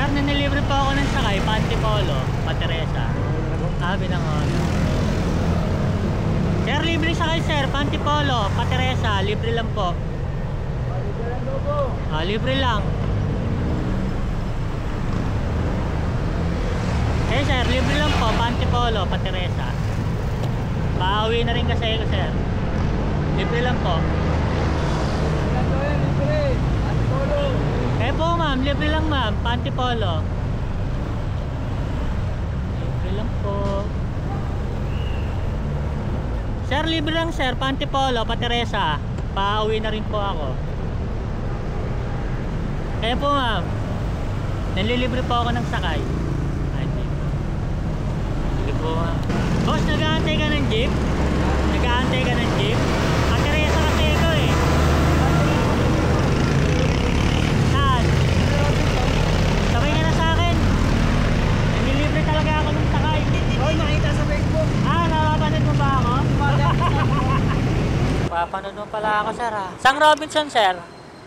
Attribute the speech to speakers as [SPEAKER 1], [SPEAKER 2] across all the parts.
[SPEAKER 1] Sir, nanilibre po ako ng sakay, Pantipolo, Pateresa. Binangon. Sir, libre sakay sir, Pantipolo, Pateresa, libre lang po.
[SPEAKER 2] Libre lang daw po.
[SPEAKER 1] Libre lang. Sir, libre lang po, Pantipolo, Pateresa. Pauwi na rin kasi ako sir. Libre lang po.
[SPEAKER 2] Libre. Pantipolo.
[SPEAKER 1] Po ma'am, libre lang ma'am, Pantipolo. Libre lang po. Sir, libre lang sir, Pantipolo, Pateresa. Pauwi na rin po ako. Po ma'am, nalilibre po ako ng sakay. Sige po ma'am. Boss, nag-aantay ka ng jeep? Nag-aantay ka ng jeep? Pateresa kasi ito eh. Saan? Sabay ka na sa akin. Nililibre talaga ako ng sakay.
[SPEAKER 2] Hoy, nakita sa Facebook.
[SPEAKER 1] Napapanood mo ba ako? Papanood mo pala ako sir ha. Sang Robinson sir?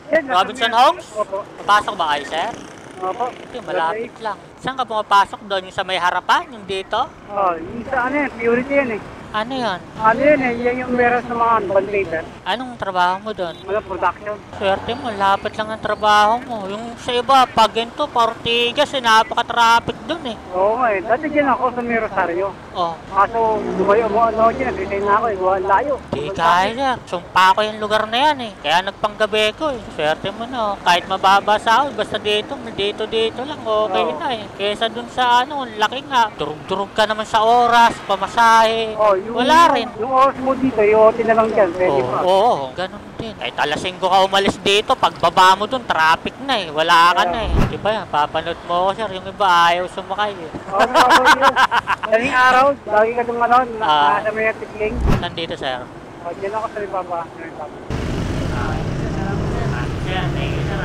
[SPEAKER 1] Robinson Homes?
[SPEAKER 2] Opo.
[SPEAKER 1] Papasok ba kayo sir?
[SPEAKER 2] Opo.
[SPEAKER 1] Malapit lang. Saan ka pumapasok doon? Yung sa may harapan? Yung dito?
[SPEAKER 2] Yung sa purity yan eh.
[SPEAKER 1] Ano yan?
[SPEAKER 2] Ano yun eh, yan yung meron sa mga ventilator.
[SPEAKER 1] Anong trabaho mo doon?
[SPEAKER 2] Mga production.
[SPEAKER 1] Swerte mo, lapit lang ang trabaho mo. Yung sa iba, pag ganito, Ortigas, napaka-traffic doon eh.
[SPEAKER 2] Oo nga eh, dati dyan ako sa may Rosario.
[SPEAKER 1] Oh.
[SPEAKER 2] Kaso, lumayo mo dyan, nag-resign na ako eh, buwan layo.
[SPEAKER 1] Di kaya, sumpa ko yung lugar na yan eh. Kaya nagpanggabi ko eh. Swerte mo no, kahit mababa sahod, basta dito lang, okay na eh. Kesa dun sa laki nga, durug-durug ka naman sa oras, pamasahe. Wala rin.
[SPEAKER 2] Yung oras mo dito, yung OT na lang dyan, pwede pa.
[SPEAKER 1] Oo, ganun din. Kahit alas 5 ka umalis dito, pagbaba mo dun, traffic na eh. Wala ka na eh. Di ba yan, papanood mo ko sir, yung iba ayaw sumakay eh.
[SPEAKER 2] Oo, daling araw, lagi ka itong nasa may tigling.
[SPEAKER 1] Nandito sir.
[SPEAKER 2] Diyan ako sa Ribaba.
[SPEAKER 1] Sir, thank you sir.